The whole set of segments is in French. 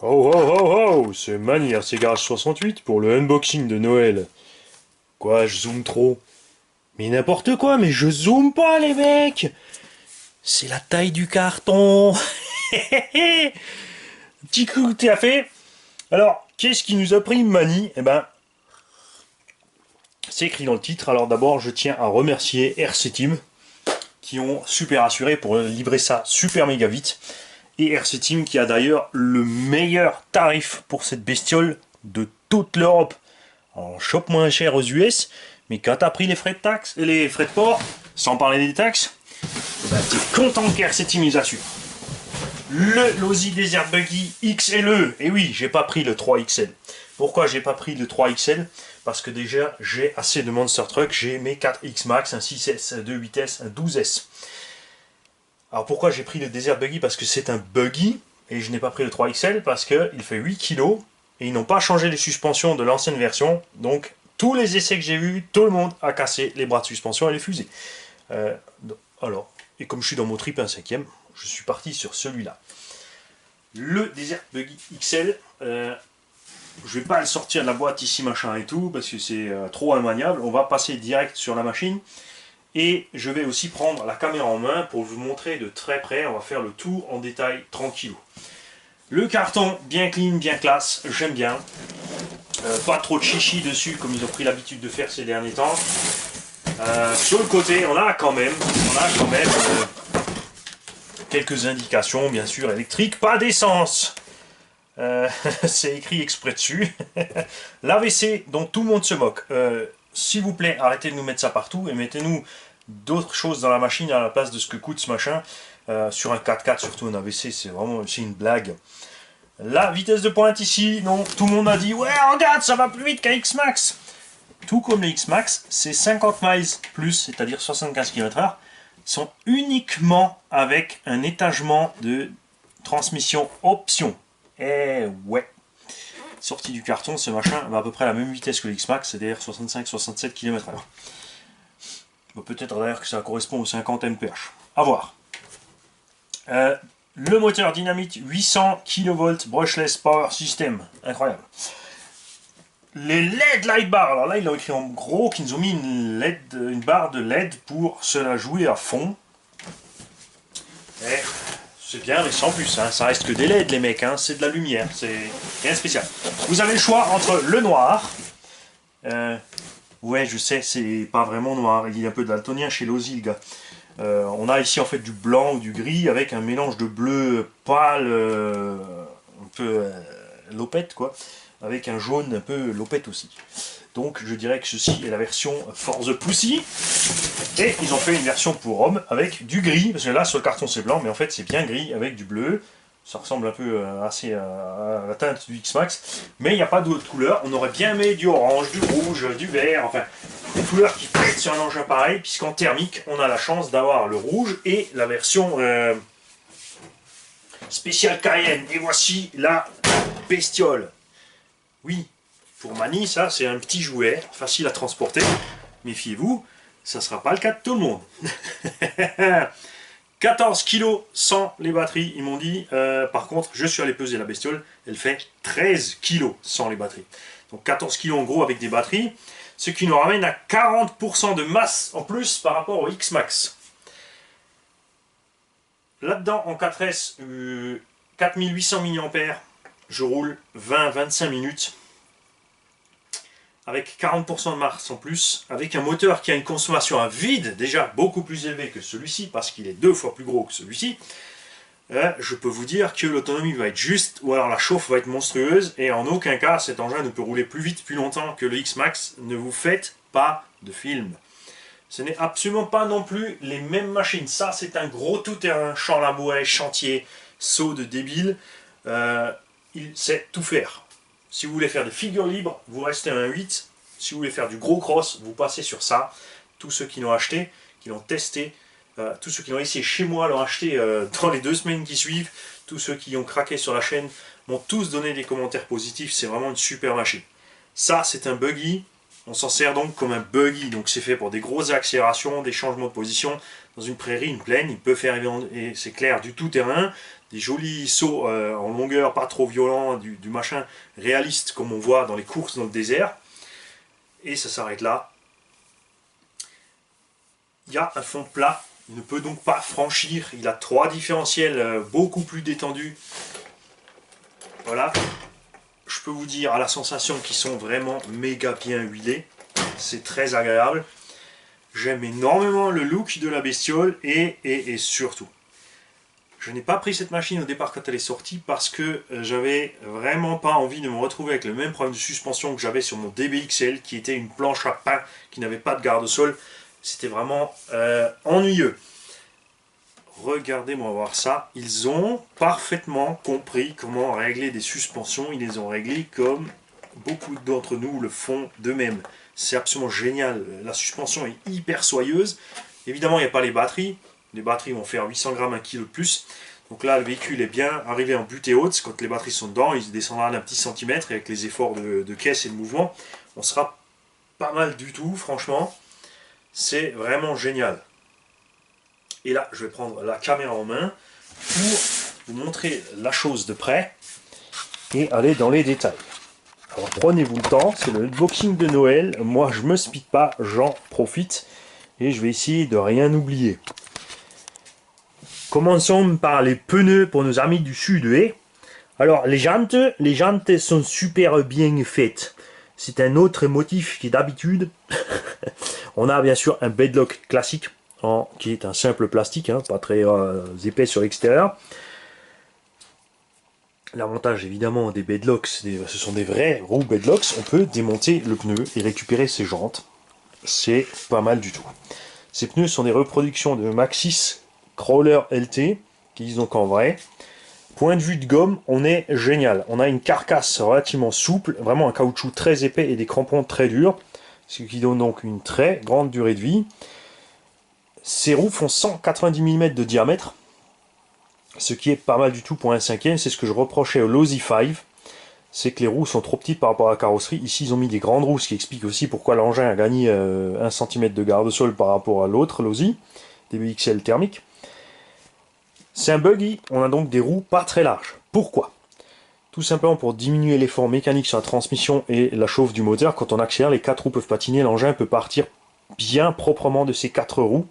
Oh oh oh oh, c'est Mani RC Garage 68 pour le unboxing de Noël. Quoi, je zoome trop? Mais n'importe quoi, mais je zoome pas les mecs. C'est la taille du carton. Petit coup t'as fait. Alors, qu'est-ce qui nous a pris Mani? Eh ben, c'est écrit dans le titre. Alors d'abord, je tiens à remercier RC Team qui ont super assuré pour livrer ça super méga vite. Et RC Team qui a d'ailleurs le meilleur tarif pour cette bestiole de toute l'Europe. On chope moins cher aux US, mais quand t'as pris les frais de taxe et les frais de port, sans parler des taxes, bah t'es content que RC Team les assure. Le Losi Desert Buggy XLE, et oui, j'ai pas pris le 3XL. Pourquoi j'ai pas pris le 3XL? Parce que déjà, j'ai assez de Monster Truck, j'ai mes 4X Max, un 6S, un 2.8S, un 12S. Alors pourquoi j'ai pris le Desert Buggy? Parce que c'est un buggy, et je n'ai pas pris le 3XL parce qu'il fait 8 kg, et ils n'ont pas changé les suspensions de l'ancienne version, donc tous les essais que j'ai vus, tout le monde a cassé les bras de suspension et les fusées. Alors, et comme je suis dans mon trip 1/5, je suis parti sur celui-là. Le Desert Buggy XL, je vais pas le sortir de la boîte ici machin et tout, parce que c'est trop immaniable, on va passer direct sur la machine. Et je vais aussi prendre la caméra en main pour vous montrer de très près, on va faire le tour en détail tranquillou. Le carton, bien clean, bien classe, j'aime bien. Pas trop de chichi dessus comme ils ont pris l'habitude de faire ces derniers temps. Sur le côté, on a quand même quelques indications, bien sûr, électriques, pas d'essence. C'est écrit exprès dessus. L'AVC dont tout le monde se moque. S'il vous plaît, arrêtez de nous mettre ça partout et mettez-nous d'autres choses dans la machine à la place de ce que coûte ce machin. Sur un 4x4, surtout un AVC, c'est une blague. La vitesse de pointe ici, non, tout le monde a dit ouais, regarde, ça va plus vite qu'un X-Max. Tout comme les X-Max, c'est 50 miles plus, c'est-à-dire 75 km/h, sont uniquement avec un étagement de transmission option. Eh ouais. Sorti du carton, ce machin va à peu près à la même vitesse que l'X-Max, c'est-à-dire 65-67 km/h. Peut-être d'ailleurs que ça correspond aux 50 mph. À voir. Le moteur Dynamite 800 kV brushless power system. Incroyable. Les LED light bar. Alors là, ils l'ont écrit en gros qu'ils nous ont mis une barre de LED pour se la jouer à fond. Et c'est bien, mais sans plus. Hein. Ça reste que des LED, les mecs. Hein. C'est de la lumière. C'est rien de spécial. Vous avez le choix entre le noir. Ouais, je sais, c'est pas vraiment noir. Il est un peu daltonien chez Losi, le gars. On a ici en fait du blanc ou du gris avec un mélange de bleu pâle, un peu lopette quoi, avec un jaune un peu lopette aussi. Donc je dirais que ceci est la version For the Pussy. Et ils ont fait une version pour homme avec du gris, parce que là sur le carton c'est blanc, mais en fait c'est bien gris avec du bleu. Ça ressemble un peu assez à la teinte du X-Max, mais il n'y a pas d'autres couleurs. On aurait bien mis du orange, du rouge, du vert, enfin des couleurs qui pètent sur un engin pareil, puisqu'en thermique, on a la chance d'avoir le rouge et la version spéciale Cayenne. Et voici la bestiole. Oui, pour Mani, ça c'est un petit jouet, facile à transporter. Méfiez-vous, ça ne sera pas le cas de tout le monde. 14 kg sans les batteries, ils m'ont dit. Par contre, je suis allé peser la bestiole, elle fait 13 kg sans les batteries. Donc 14 kg en gros avec des batteries, ce qui nous ramène à 40% de masse en plus par rapport au X-Max. Là-dedans, en 4S, 4800 mAh, je roule 20-25 minutes. Avec 40% de masse en plus, avec un moteur qui a une consommation à vide déjà beaucoup plus élevée que celui-ci, parce qu'il est 2 fois plus gros que celui-ci, je peux vous dire que l'autonomie va être juste, ou alors la chauffe va être monstrueuse, et en aucun cas cet engin ne peut rouler plus vite, plus longtemps que le X-Max. Ne vous faites pas de film. Ce n'est absolument pas non plus les mêmes machines. Ça, c'est un gros tout-terrain, champ labouret, chantier, saut de débile. Il sait tout faire. Si vous voulez faire des figures libres, vous restez à un 8. Si vous voulez faire du gros cross, vous passez sur ça. Tous ceux qui l'ont acheté, qui l'ont testé, tous ceux qui l'ont essayé chez moi l'ont acheté dans les 2 semaines qui suivent. Tous ceux qui ont craqué sur la chaîne m'ont tous donné des commentaires positifs. C'est vraiment une super machine. Ça, c'est un buggy. On s'en sert donc comme un buggy. Donc c'est fait pour des grosses accélérations, des changements de position. Dans une prairie, une plaine, il peut faire, et c'est clair, du tout-terrain, des jolis sauts en longueur, pas trop violents, du machin réaliste comme on voit dans les courses dans le désert. Et ça s'arrête là. Il y a un fond plat, il ne peut donc pas franchir. Il a 3 différentiels beaucoup plus détendus. Voilà. Je peux vous dire à la sensation qu'ils sont vraiment méga bien huilés. C'est très agréable. J'aime énormément le look de la bestiole et surtout, je n'ai pas pris cette machine au départ quand elle est sortie parce que j'avais vraiment pas envie de me retrouver avec le même problème de suspension que j'avais sur mon DBXL qui était une planche à pain qui n'avait pas de garde-sol. C'était vraiment ennuyeux. Regardez-moi voir ça. Ils ont parfaitement compris comment régler des suspensions. Ils les ont réglées comme beaucoup d'entre nous le font d'eux-mêmes. C'est absolument génial. La suspension est hyper soyeuse. Évidemment, il n'y a pas les batteries. Les batteries vont faire 800 grammes, 1 kg de plus. Donc là, le véhicule est bien arrivé en butée haute. Quand les batteries sont dedans, il descendra d'un petit centimètre. Et avec les efforts de caisse et de mouvement, on sera pas mal du tout, franchement. C'est vraiment génial. Et là, je vais prendre la caméra en main pour vous montrer la chose de près et aller dans les détails. Alors prenez-vous le temps, c'est le unboxing de Noël. Moi, je me speed pas, j'en profite et je vais essayer de rien oublier. Commençons par les pneus pour nos amis du sud. Alors, les jantes sont super bien faites. C'est un autre motif qui d'habitude. On a bien sûr un bedlock classique, qui est un simple plastique, pas très épais sur l'extérieur. L'avantage évidemment des bedlocks, ce sont des vrais roues bedlocks. On peut démonter le pneu et récupérer ses jantes. C'est pas mal du tout. Ces pneus sont des reproductions de Maxxis Crawler LT, qui disent donc en vrai. Point de vue de gomme, on est génial. On a une carcasse relativement souple, vraiment un caoutchouc très épais et des crampons très durs, ce qui donne donc une très grande durée de vie. Ces roues font 190 mm de diamètre, ce qui est pas mal du tout pour un 5e. C'est ce que je reprochais au Losi 5, c'est que les roues sont trop petites par rapport à la carrosserie. Ici, ils ont mis des grandes roues, ce qui explique aussi pourquoi l'engin a gagné 1 cm de garde-sol par rapport à l'autre Losi, DBXL thermique. C'est un buggy, on a donc des roues pas très larges. Pourquoi? Tout simplement pour diminuer l'effort mécanique sur la transmission et la chauffe du moteur. Quand on accélère, les 4 roues peuvent patiner, l'engin peut partir bien proprement de ces 4 roues.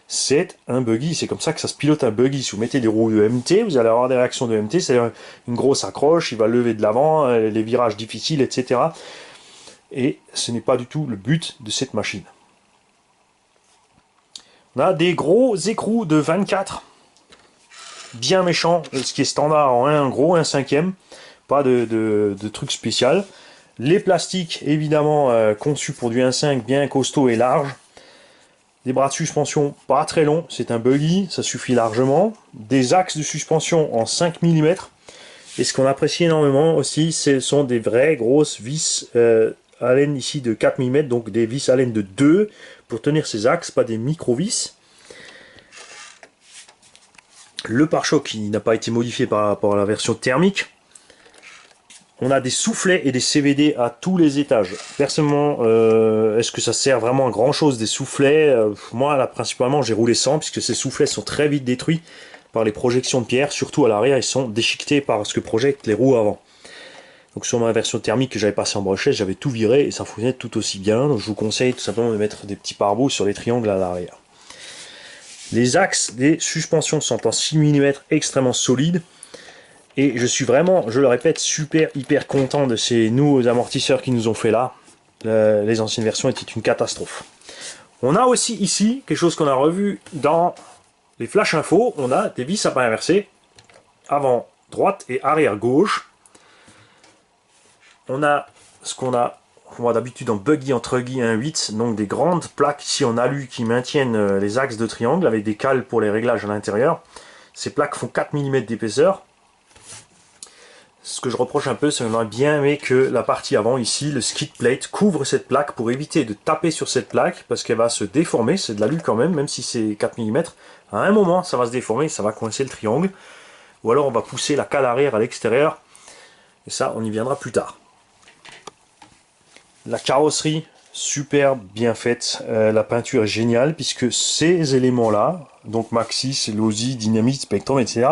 C'est un buggy, c'est comme ça que ça se pilote un buggy. Si vous mettez des roues de MT, vous allez avoir des réactions de MT, c'est-à-dire une grosse accroche, il va lever de l'avant, les virages difficiles, etc. Et ce n'est pas du tout le but de cette machine. On a des gros écrous de 24, bien méchants, ce qui est standard en un gros, un 5e, pas de truc spécial. Les plastiques, évidemment, conçus pour du 1.5, bien costaud et large. Des bras de suspension pas très longs, c'est un buggy, ça suffit largement. Des axes de suspension en 5 mm. Et ce qu'on apprécie énormément aussi, ce sont des vraies grosses vis Allen ici de 4 mm, donc des vis Allen de 2 pour tenir ces axes, pas des micro-vis. Le pare-choc qui n'a pas été modifié par rapport à la version thermique. On a des soufflets et des CVD à tous les étages. Personnellement, est-ce que ça sert vraiment à grand chose des soufflets? Moi, là, principalement, j'ai roulé sans, puisque ces soufflets sont très vite détruits par les projections de pierre. Surtout à l'arrière, ils sont déchiquetés par ce que projettent les roues avant. Donc sur ma version thermique que j'avais passé en brochette, j'avais tout viré et ça fonctionnait tout aussi bien. Donc je vous conseille tout simplement de mettre des petits pare-boues sur les triangles à l'arrière. Les axes des suspensions sont en 6 mm extrêmement solides. Et je suis vraiment, je le répète, hyper content de ces nouveaux amortisseurs qu'ils nous ont fait là. Les anciennes versions étaient une catastrophe. On a aussi ici quelque chose qu'on a revu dans les flash info. On a des vis à pas inversés, avant droite et arrière gauche. On a ce qu'on voit d'habitude en buggy entre guillemets 1.8, donc des grandes plaques ici en alu qui maintiennent les axes de triangle avec des cales pour les réglages à l'intérieur. Ces plaques font 4 mm d'épaisseur. Ce que je reproche un peu, c'est qu'on aurait bien aimé que la partie avant ici, le skid plate, couvre cette plaque pour éviter de taper sur cette plaque parce qu'elle va se déformer. C'est de l'alu quand même si c'est 4 mm. À un moment, ça va se déformer, ça va coincer le triangle. Ou alors on va pousser la cale arrière à l'extérieur. Et ça, on y viendra plus tard. La carrosserie super bien faite. La peinture est géniale puisque ces éléments-là, donc Maxxis, Losi, Dynamite, Spectrum, etc.,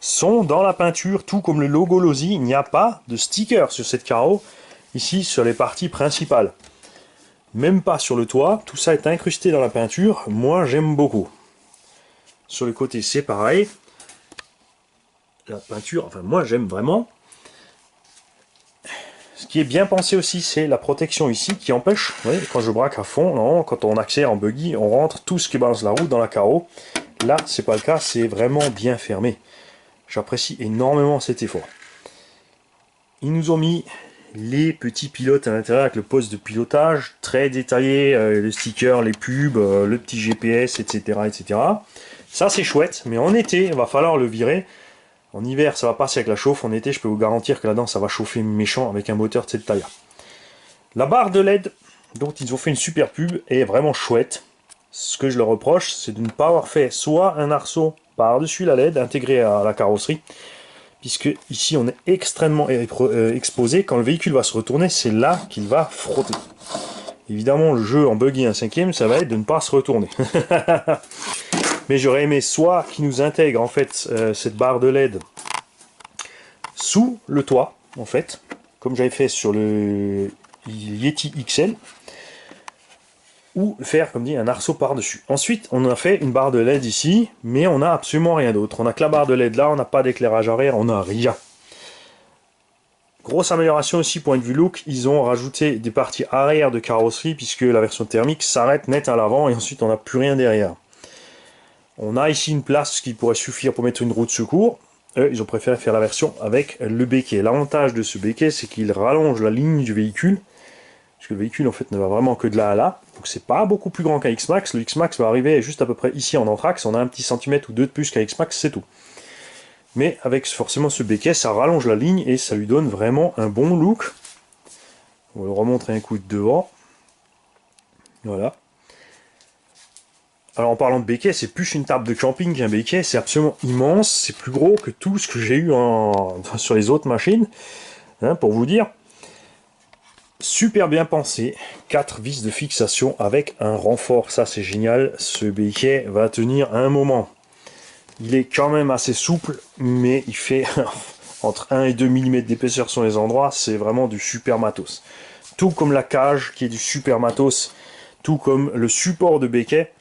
sont dans la peinture, tout comme le logo Losi. Il n'y a pas de sticker sur cette carreau, ici sur les parties principales. Même pas sur le toit, tout ça est incrusté dans la peinture. Moi, j'aime beaucoup. Sur le côté, c'est pareil. La peinture, enfin moi, j'aime vraiment. Ce qui est bien pensé aussi, c'est la protection ici qui empêche, vous voyez, quand je braque à fond, non, quand on accélère en buggy, on rentre tout ce qui balance la route dans la carreau. Là, c'est pas le cas, c'est vraiment bien fermé. J'apprécie énormément cet effort. Ils nous ont mis les petits pilotes à l'intérieur avec le poste de pilotage, très détaillé, le sticker, les pubs, le petit GPS, etc. etc. Ça, c'est chouette, mais en été, il va falloir le virer. En hiver, ça va passer avec la chauffe. En été, je peux vous garantir que là-dedans, ça va chauffer méchant avec un moteur de cette taille-là. La barre de LED, dont ils ont fait une super pub, est vraiment chouette. Ce que je leur reproche, c'est de ne pas avoir fait soit un arceau par-dessus la LED intégré à la carrosserie, puisque ici, on est extrêmement exposé. Quand le véhicule va se retourner, c'est là qu'il va frotter. Évidemment, le jeu en buggy 1/5, ça va être de ne pas se retourner. Mais j'aurais aimé soit qu'ils nous intègrent en fait cette barre de LED sous le toit, en fait, comme j'avais fait sur le Yeti XL, ou faire, comme dit, un arceau par-dessus. Ensuite, on a fait une barre de LED ici, mais on n'a absolument rien d'autre. On a que la barre de LED là, on n'a pas d'éclairage arrière, on n'a rien. Grosse amélioration aussi, point de vue look, ils ont rajouté des parties arrière de carrosserie, puisque la version thermique s'arrête net à l'avant, et ensuite on n'a plus rien derrière. On a ici une place qui pourrait suffire pour mettre une roue de secours. Eux, ils ont préféré faire la version avec le béquet. L'avantage de ce béquet, c'est qu'il rallonge la ligne du véhicule. Parce que le véhicule, en fait, ne va vraiment que de là à là. Donc, c'est pas beaucoup plus grand qu'un X-Max. Le X-Max va arriver juste à peu près ici en entraxe. On a un petit centimètre ou deux de plus qu'un X-Max, c'est tout. Mais avec forcément ce béquet, ça rallonge la ligne et ça lui donne vraiment un bon look. On va le remontrer un coup de devant. Voilà. Alors en parlant de béquet, c'est plus une table de camping qu'un béquet, c'est absolument immense, c'est plus gros que tout ce que j'ai eu sur les autres machines, hein, pour vous dire. Super bien pensé, 4 vis de fixation avec un renfort, ça c'est génial, ce béquet va tenir un moment. Il est quand même assez souple, mais il fait entre 1 et 2 mm d'épaisseur sur les endroits, c'est vraiment du super matos. Tout comme la cage qui est du super matos, tout comme le support de béquet.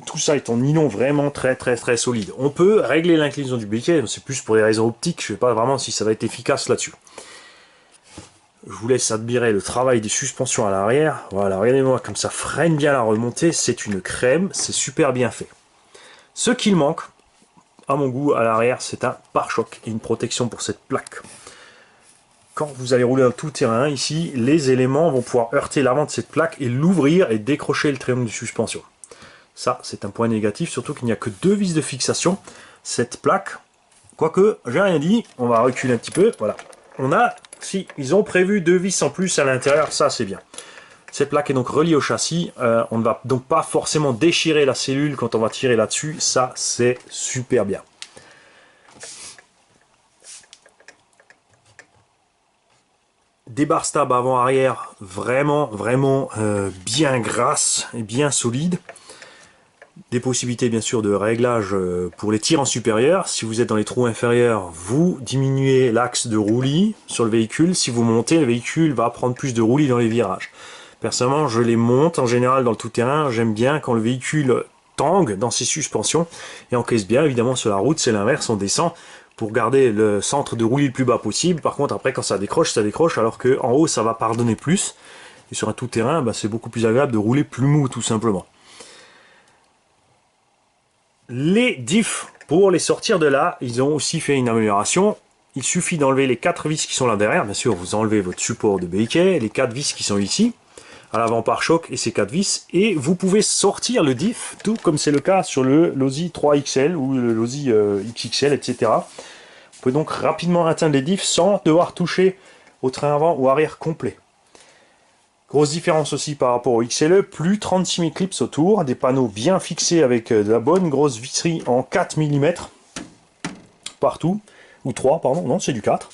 Tout ça est en nylon vraiment très solide. On peut régler l'inclinaison du béquet, c'est plus pour des raisons optiques, je ne sais pas vraiment si ça va être efficace là-dessus. Je vous laisse admirer le travail des suspensions à l'arrière. Voilà, regardez-moi comme ça freine bien la remontée, c'est une crème, c'est super bien fait. Ce qu'il manque, à mon goût, à l'arrière, c'est un pare-choc et une protection pour cette plaque. Quand vous allez rouler dans tout terrain, ici, les éléments vont pouvoir heurter l'avant de cette plaque et l'ouvrir et décrocher le triangle de suspension. Ça, c'est un point négatif, surtout qu'il n'y a que 2 vis de fixation. Cette plaque, quoique, j'ai rien dit, on va reculer un petit peu, voilà. On a, si, ils ont prévu 2 vis en plus à l'intérieur, ça c'est bien. Cette plaque est donc reliée au châssis, on ne va donc pas forcément déchirer la cellule quand on va tirer là-dessus, ça c'est super bien. Des barres stables avant-arrière, vraiment bien grasses et bien solides. Des possibilités bien sûr de réglage pour les tirants supérieurs. Si vous êtes dans les trous inférieurs, vous diminuez l'axe de roulis sur le véhicule. Si vous montez, le véhicule va prendre plus de roulis dans les virages. Personnellement, je les monte en général dans le tout-terrain. J'aime bien quand le véhicule tangue dans ses suspensions et encaisse bien. Évidemment, sur la route, c'est l'inverse, on descend pour garder le centre de roulis le plus bas possible. Par contre, après, quand ça décroche, alors qu'en haut, ça va pardonner plus. Et sur un tout-terrain, c'est beaucoup plus agréable de rouler plus mou, tout simplement. Les diffs, pour les sortir de là, ils ont aussi fait une amélioration. Il suffit d'enlever les 4 vis qui sont là derrière. Bien sûr, vous enlevez votre support de béquet, les 4 vis qui sont ici, à l'avant pare-choc et ces 4 vis. Et vous pouvez sortir le diff, tout comme c'est le cas sur le Losi 3XL ou le Losi XXL, etc. Vous pouvez donc rapidement atteindre les diffs sans devoir toucher au train avant ou arrière complet. Grosse différence aussi par rapport au XLE, plus 36 000 clips autour, des panneaux bien fixés avec de la bonne grosse visserie en 4 mm partout, ou 3 pardon, non c'est du 4.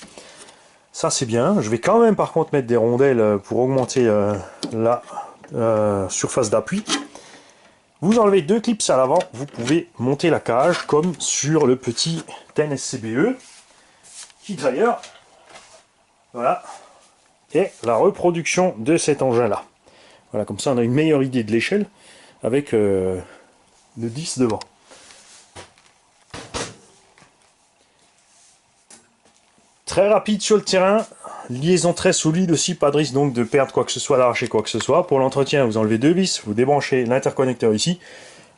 Ça c'est bien. Je vais quand même par contre mettre des rondelles pour augmenter la surface d'appui. Vous enlevez 2 clips à l'avant, vous pouvez monter la cage comme sur le petit TNSCBE, qui d'ailleurs, voilà, est la reproduction de cet engin-là. Voilà, comme ça on a une meilleure idée de l'échelle avec le 10 devant. Très rapide sur le terrain, liaison très solide aussi, pas de risque donc de perdre quoi que ce soit, d'arracher quoi que ce soit. Pour l'entretien, vous enlevez 2 vis, vous débranchez l'interconnecteur ici,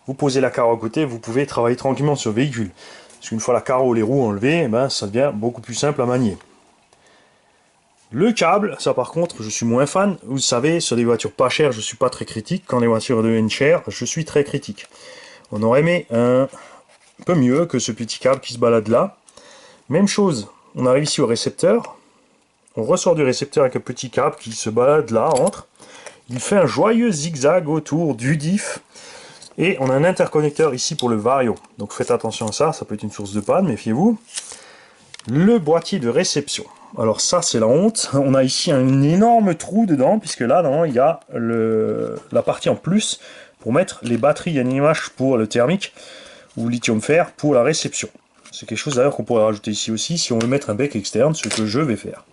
vous posez la carreau à côté, vous pouvez travailler tranquillement sur le véhicule. Parce qu'une fois la carreau et les roues enlevées, eh ben, ça devient beaucoup plus simple à manier. Le câble, ça par contre, je suis moins fan. Vous savez, sur des voitures pas chères, je suis pas très critique. Quand les voitures deviennent chères, je suis très critique. On aurait aimé un peu mieux que ce petit câble qui se balade là. Même chose, on arrive ici au récepteur. On ressort du récepteur avec un petit câble qui se balade là, entre. Il fait un joyeux zigzag autour du diff. Et on a un interconnecteur ici pour le Vario. Donc faites attention à ça, ça peut être une source de panne, méfiez-vous. Le boîtier de réception. Alors ça c'est la honte. On a ici un énorme trou dedans, puisque là dedans, il y a la partie en plus pour mettre les batteries NiMH pour le thermique ou lithium-fer pour la réception. C'est quelque chose d'ailleurs qu'on pourrait rajouter ici aussi si on veut mettre un bec externe, ce que je vais faire.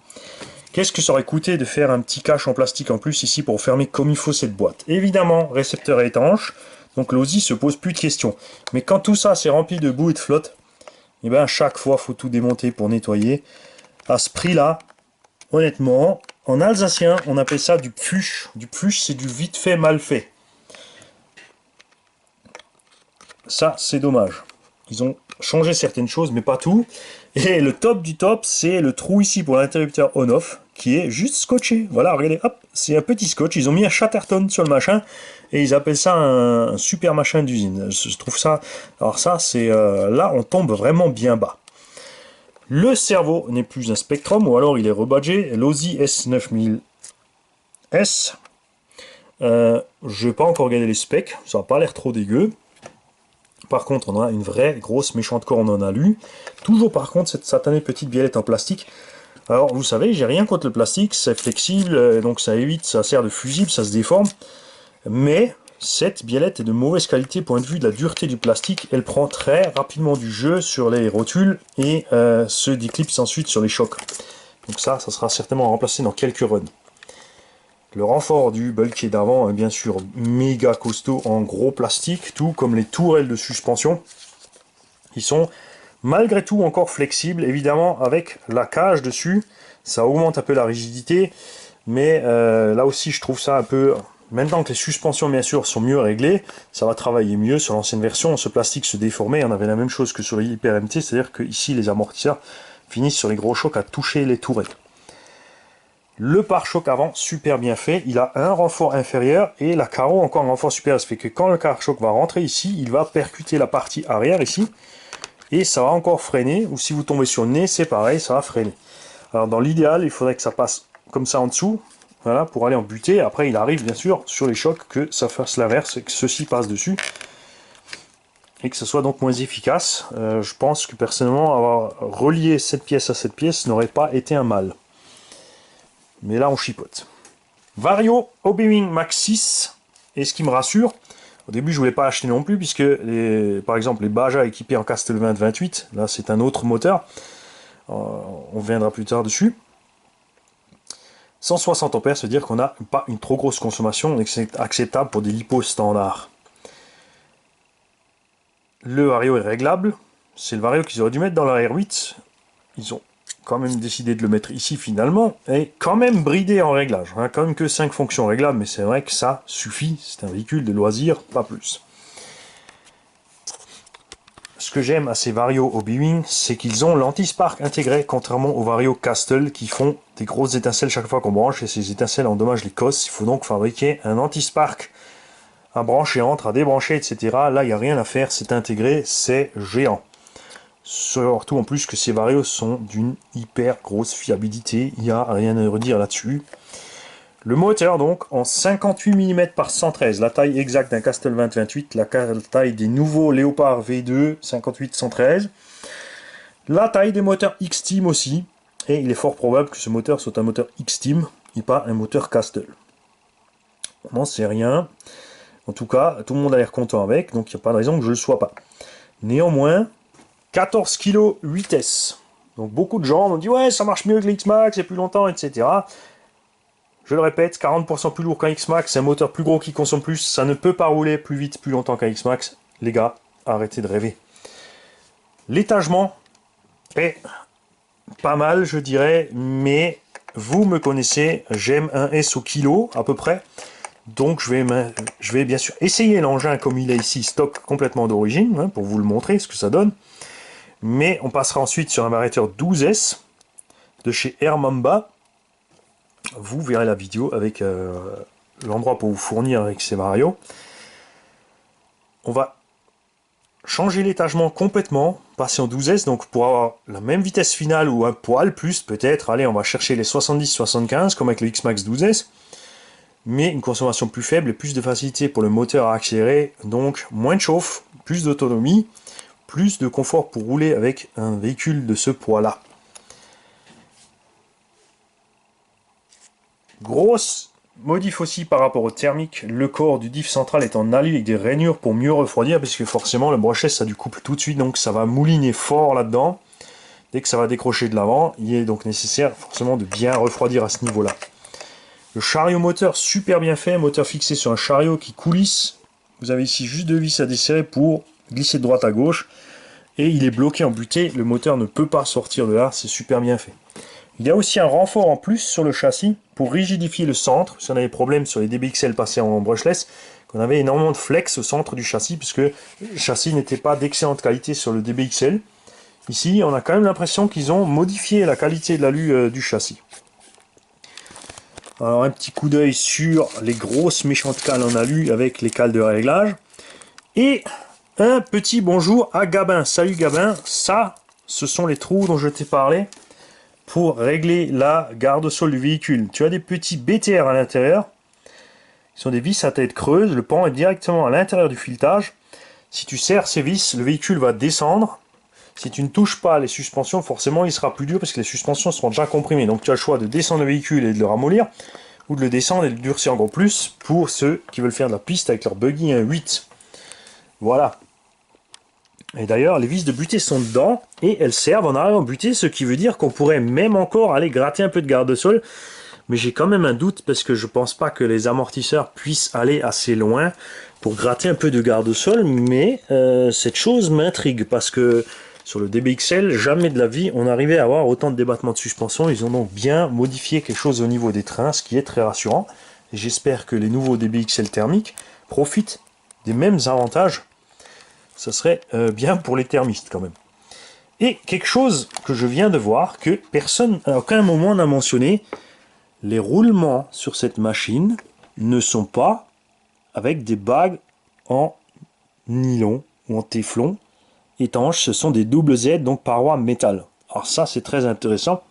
Qu'est-ce que ça aurait coûté de faire un petit cache en plastique en plus ici pour fermer comme il faut cette boîte? Évidemment, récepteur étanche, donc l'OSI se pose plus de questions. Mais quand tout ça c'est rempli de boue et de flotte, et bien à chaque fois il faut tout démonter pour nettoyer. À ce prix-là, honnêtement, en alsacien, on appelle ça du pfusch. Du pfusch, c'est du vite fait, mal fait. Ça, c'est dommage. Ils ont changé certaines choses, mais pas tout. Et le top du top, c'est le trou ici pour l'interrupteur on-off, qui est juste scotché. Voilà, regardez, hop, c'est un petit scotch. Ils ont mis un Chatterton sur le machin, et ils appellent ça un super machin d'usine. Je trouve ça... Alors ça, c'est... là, on tombe vraiment bien bas. Le cerveau n'est plus un Spectrum, ou alors il est rebadgé. L'OSI S9000S. Je n'ai pas encore regardé les specs, ça n'a pas l'air trop dégueu. Par contre, on a une vraie grosse méchante corne en alu. Toujours par contre, cette satanée petite biellette en plastique. Alors, vous savez, j'ai rien contre le plastique, c'est flexible, donc ça évite, ça sert de fusible, ça se déforme. Mais cette biellette est de mauvaise qualité point de vue de la dureté du plastique. Elle prend très rapidement du jeu sur les rotules et se déclipse ensuite sur les chocs. Donc ça sera certainement remplacé dans quelques runs. Le renfort du bulkier d'avant est bien sûr méga costaud en gros plastique, tout comme les tourelles de suspension. Ils sont malgré tout encore flexibles, évidemment avec la cage dessus, ça augmente un peu la rigidité, mais là aussi je trouve ça un peu... Maintenant que les suspensions bien sûr sont mieux réglées, ça va travailler mieux. Sur l'ancienne version, ce plastique se déformait, on avait la même chose que sur les Hyper MT, c'est-à-dire que ici les amortisseurs finissent sur les gros chocs à toucher les tourelles. Le pare-choc avant, super bien fait, il a un renfort inférieur et la carreau encore un renfort supérieur. Ça fait que quand le pare-choc va rentrer ici, il va percuter la partie arrière ici et ça va encore freiner, ou si vous tombez sur le nez, c'est pareil, ça va freiner. Alors dans l'idéal, il faudrait que ça passe comme ça en dessous, voilà, pour aller en butée. Après, il arrive bien sûr sur les chocs que ça fasse l'inverse et que ceci passe dessus et que ce soit donc moins efficace. Je pense que personnellement, avoir relié cette pièce à cette pièce n'aurait pas été un mal. Mais là, on chipote. Vario Hobbywing Max 6. Et ce qui me rassure, au début, je voulais pas acheter non plus, puisque, par exemple, les Baja équipés en Castlevin 28, là, c'est un autre moteur. On reviendra plus tard dessus. 160 ampères, ça veut dire qu'on n'a pas une trop grosse consommation, et que c'est acceptable pour des lipos standards. Le Vario est réglable. C'est le Vario qu'ils auraient dû mettre dans la R8. Ils ont quand même décidé de le mettre ici finalement, et quand même bridé en réglage. Hein, quand même que 5 fonctions réglables, mais c'est vrai que ça suffit, c'est un véhicule de loisir, pas plus. Ce que j'aime à ces Vario Hobbywing, c'est qu'ils ont l'anti-spark intégré, contrairement aux Vario Castle qui font des grosses étincelles chaque fois qu'on branche, et ces étincelles endommagent les cosses. Il faut donc fabriquer un anti-spark à brancher entre, à débrancher, etc. Là, il n'y a rien à faire, c'est intégré, c'est géant. Surtout en plus que ces Vario sont d'une hyper grosse fiabilité, il n'y a rien à redire là-dessus. Le moteur donc en 58 mm par 113, la taille exacte d'un Castlevin 28, la taille des nouveaux Léopard V2 58-113. La taille des moteurs X-Team aussi, Et il est fort probable que ce moteur soit un moteur X-Team et pas un moteur Castle. On n'en sait rien. En tout cas, tout le monde a l'air content avec, donc il n'y a pas de raison que je ne le sois pas. Néanmoins, 14 kg 8S. Donc beaucoup de gens m'ont dit ouais, ça marche mieux que l'X-Max, c'est plus longtemps, etc. Je le répète, 40% plus lourd qu'un X-Max, c'est un moteur plus gros qui consomme plus, ça ne peut pas rouler plus vite, plus longtemps qu'un X-Max. Les gars, arrêtez de rêver. L'étagement est pas mal, je dirais, mais vous me connaissez, j'aime un S au kilo à peu près. Donc je vais bien sûr essayer l'engin comme il est ici, stock complètement d'origine, hein, pour vous le montrer ce que ça donne. Mais on passera ensuite sur un variateur 12S de chez Air Mamba. Vous verrez la vidéo avec l'endroit pour vous fournir avec ces varios. On va changer l'étagement complètement, passer en 12S, donc pour avoir la même vitesse finale ou un poil plus peut-être. Allez, on va chercher les 70-75 comme avec le X-Max 12S. Mais une consommation plus faible et plus de facilité pour le moteur à accélérer, donc moins de chauffe, plus d'autonomie, plus de confort pour rouler avec un véhicule de ce poids-là. Grosse modif aussi par rapport au thermique, le corps du diff central est en alu avec des rainures pour mieux refroidir, puisque forcément le brushless ça du couple tout de suite, donc ça va mouliner fort là-dedans. Dès que ça va décrocher de l'avant, il est donc nécessaire forcément de bien refroidir à ce niveau-là. Le chariot moteur, super bien fait, moteur fixé sur un chariot qui coulisse. Vous avez ici juste deux vis à desserrer pour glisser de droite à gauche. Et il est bloqué en butée, le moteur ne peut pas sortir de là, c'est super bien fait. Il y a aussi un renfort en plus sur le châssis pour rigidifier le centre. Si on avait des problèmes sur les DBXL passés en brushless, qu'on avait énormément de flex au centre du châssis, puisque le châssis n'était pas d'excellente qualité sur le DBXL. Ici, on a quand même l'impression qu'ils ont modifié la qualité de l'alu du châssis. Alors un petit coup d'œil sur les grosses méchantes cales en alu avec les cales de réglage. Et un petit bonjour à Gabin. Salut Gabin, ça, ce sont les trous dont je t'ai parlé pour régler la garde-sol du véhicule. Tu as des petits BTR à l'intérieur. Ils sont des vis à tête creuse. Le pan est directement à l'intérieur du filetage. Si tu serres ces vis, le véhicule va descendre. Si tu ne touches pas les suspensions, forcément il sera plus dur parce que les suspensions seront déjà comprimées. Donc tu as le choix de descendre le véhicule et de le ramollir, ou de le descendre et de le durcir encore plus pour ceux qui veulent faire de la piste avec leur buggy 1.8. Voilà. Et d'ailleurs, les vis de butée sont dedans et elles servent en arrière en butée, ce qui veut dire qu'on pourrait même encore aller gratter un peu de garde-sol. Mais j'ai quand même un doute parce que je pense pas que les amortisseurs puissent aller assez loin pour gratter un peu de garde-sol. Mais cette chose m'intrigue parce que sur le DBXL, jamais de la vie on arrivait à avoir autant de débattements de suspension. Ils ont donc bien modifié quelque chose au niveau des trains, ce qui est très rassurant. Et j'espère que les nouveaux DBXL thermiques profitent des mêmes avantages. Ça serait bien pour les thermistes quand même. Et quelque chose que je viens de voir, que personne à aucun moment n'a mentionné, les roulements sur cette machine ne sont pas avec des bagues en nylon ou en téflon étanches, ce sont des double Z, donc parois métal. Alors ça c'est très intéressant.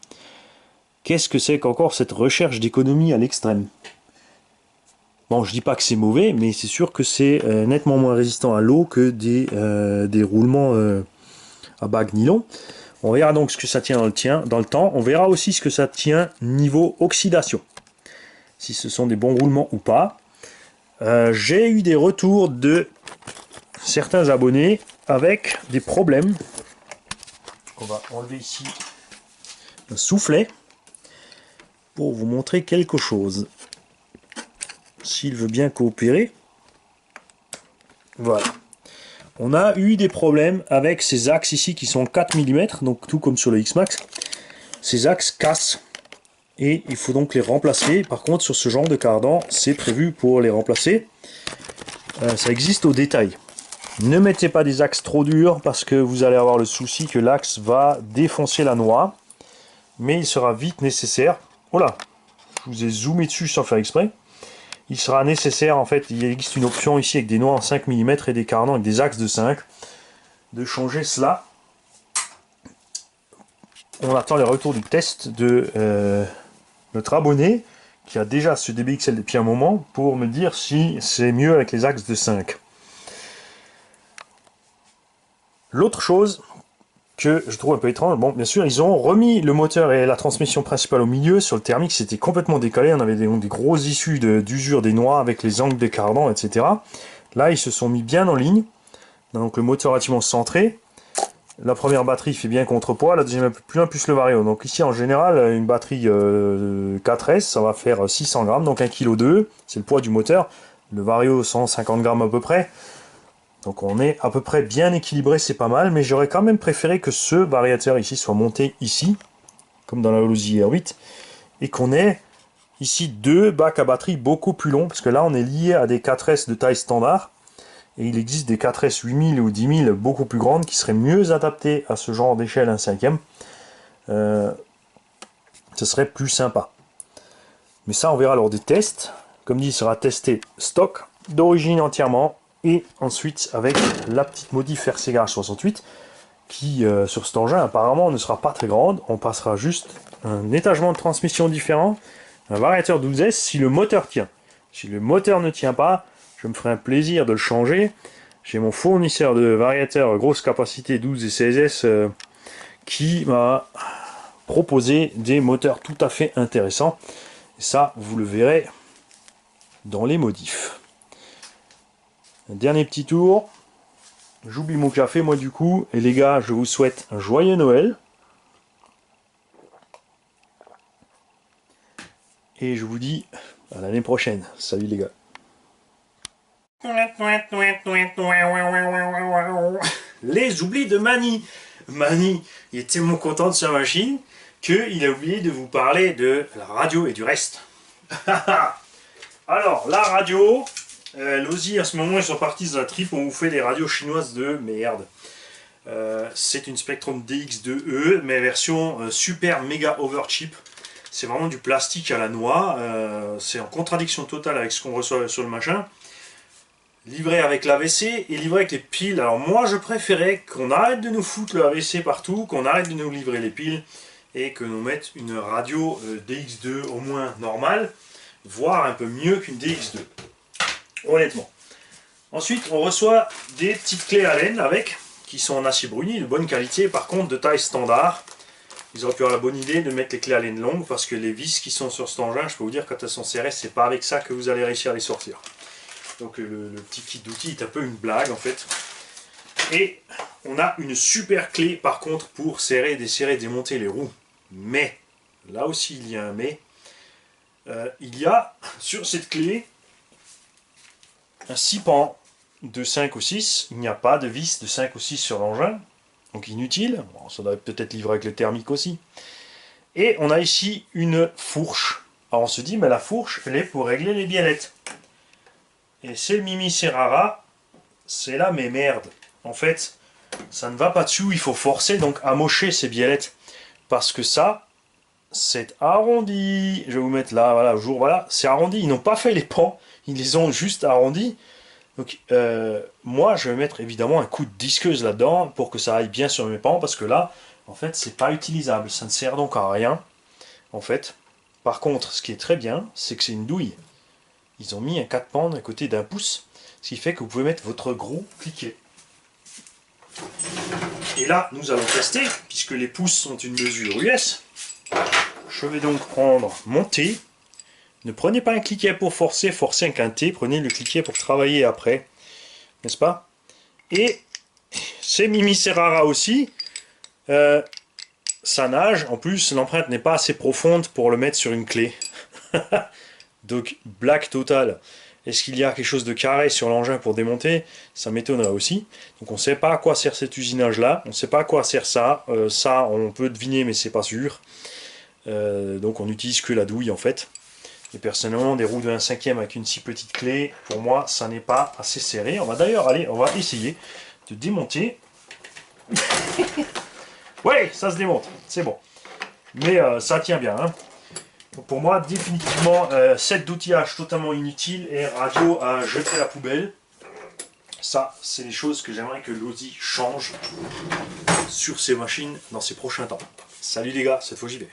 Qu'est-ce que c'est qu'encore cette recherche d'économie à l'extrême? Bon, je dis pas que c'est mauvais, mais c'est sûr que c'est nettement moins résistant à l'eau que des roulements à bagues nylon. On verra donc ce que ça tient dans le temps. On verra aussi ce que ça tient niveau oxydation. Si ce sont des bons roulements ou pas. J'ai eu des retours de certains abonnés avec des problèmes. On va enlever ici un soufflet pour vous montrer quelque chose. S'il veut bien coopérer. Voilà. On a eu des problèmes avec ces axes ici qui sont 4 mm, donc tout comme sur le X-Max. Ces axes cassent et il faut donc les remplacer. Par contre, sur ce genre de cardan, c'est prévu pour les remplacer. Ça existe au détail. Ne mettez pas des axes trop durs parce que vous allez avoir le souci que l'axe va défoncer la noix. Mais il sera vite nécessaire. Voilà, je vous ai zoomé dessus sans faire exprès. Il sera nécessaire, en fait, il existe une option ici avec des noix en 5 mm et des cardans avec des axes de 5, de changer cela. On attend les retours du test de notre abonné qui a déjà ce DBXL depuis un moment pour me dire si c'est mieux avec les axes de 5. L'autre chose que je trouve un peu étrange. Bon, bien sûr, ils ont remis le moteur et la transmission principale au milieu. Sur le thermique, c'était complètement décalé. On avait des grosses issues d'usure des noix avec les angles des cardans, etc. Là, ils se sont mis bien en ligne. Donc le moteur relativement centré. La première batterie fait bien contrepoids, la deuxième un peu plus loin, plus le vario. Donc ici, en général, une batterie 4S, ça va faire 600 grammes, donc 1,2 kg, c'est le poids du moteur. Le vario, 150 grammes à peu près. Donc on est à peu près bien équilibré, c'est pas mal, mais j'aurais quand même préféré que ce variateur ici soit monté ici, comme dans la Holozy R8, et qu'on ait ici deux bacs à batterie beaucoup plus longs, parce que là on est lié à des 4S de taille standard, et il existe des 4S 8000 ou 10000 beaucoup plus grandes qui seraient mieux adaptées à ce genre d'échelle 1/5. Ce serait plus sympa. Mais ça, on verra lors des tests. Comme dit, il sera testé stock, d'origine entièrement, et ensuite avec la petite modif RC Garage 68, qui, sur cet engin, apparemment, ne sera pas très grande. On passera juste un étagement de transmission différent, un variateur 12S si le moteur tient. Si le moteur ne tient pas, je me ferai un plaisir de le changer. J'ai mon fournisseur de variateurs grosse capacité 12 et 16S qui m'a proposé des moteurs tout à fait intéressants. Et ça, vous le verrez dans les modifs. Un dernier petit tour. J'oublie mon café, moi, du coup. Et les gars, je vous souhaite un joyeux Noël. Et je vous dis à l'année prochaine. Salut les gars. Les oublis de Mani. Mani, il est tellement content de sa machine qu'il a oublié de vous parler de la radio et du reste. Alors, la radio, l'Holozy, à ce moment, ils sont partis dans un trip où on vous fait des radios chinoises de merde. C'est une Spectrum DX2E, mais version super méga overcheap. C'est vraiment du plastique à la noix. C'est en contradiction totale avec ce qu'on reçoit sur le machin. Livré avec l'AVC et livré avec les piles. Alors moi je préférais qu'on arrête de nous foutre le AVC partout, qu'on arrête de nous livrer les piles et que nous mette une radio DX2 au moins normale, voire un peu mieux qu'une DX2. Honnêtement. Ensuite on reçoit des petites clés Allen avec, qui sont en acier bruni de bonne qualité, par contre de taille standard. Ils auraient pu avoir la bonne idée de mettre les clés Allen longues parce que les vis qui sont sur cet engin, je peux vous dire quand elles sont serrées, c'est pas avec ça que vous allez réussir à les sortir. Donc le petit kit d'outils est un peu une blague en fait. Et on a une super clé par contre pour serrer, desserrer, démonter les roues. Mais, là aussi il y a un mais, il y a sur cette clé un 6 pans de 5 ou 6. Il n'y a pas de vis de 5 ou 6 sur l'engin. Donc inutile. Bon, ça doit peut-être livrer avec le thermique aussi. Et on a ici une fourche. Alors on se dit, mais la fourche, elle est pour régler les biellettes. Et c'est le Mimi Serrara, c'est là, mais merde. En fait, ça ne va pas dessus, il faut forcer, donc amocher ces biellettes. Parce que ça, c'est arrondi. Je vais vous mettre là, voilà, jour, voilà, c'est arrondi. Ils n'ont pas fait les pans, ils les ont juste arrondis. Donc, moi, je vais mettre évidemment un coup de disqueuse là-dedans pour que ça aille bien sur mes pans, parce que là, en fait, c'est pas utilisable. Ça ne sert donc à rien, en fait. Par contre, ce qui est très bien, c'est que c'est une douille. Ils ont mis un 4 pans à côté d'un pouce, ce qui fait que vous pouvez mettre votre gros cliquet. Et là, nous allons tester, puisque les pouces sont une mesure US. Je vais donc prendre mon T. Ne prenez pas un cliquet pour forcer, forcez avec un T, prenez le cliquet pour travailler après, n'est-ce pas? Et c'est Mimi Serrara aussi. Ça nage, en plus l'empreinte n'est pas assez profonde pour le mettre sur une clé. Donc, blague totale. Est-ce qu'il y a quelque chose de carré sur l'engin pour démonter? Ça m'étonnerait aussi. Donc, on ne sait pas à quoi sert cet usinage-là. On ne sait pas à quoi sert ça. Ça, on peut deviner, mais c'est pas sûr. Donc, on n'utilise que la douille, en fait. Et personnellement, des roues de 1/5 avec une si petite clé, pour moi, ça n'est pas assez serré. On va d'ailleurs, allez, on va essayer de démonter. Ouais, ça se démonte. C'est bon. Mais ça tient bien, hein. Donc pour moi, définitivement, set d'outillage totalement inutile et radio à jeter à la poubelle. Ça, c'est les choses que j'aimerais que l'Holozy change sur ses machines dans ses prochains temps. Salut les gars, cette fois j'y vais.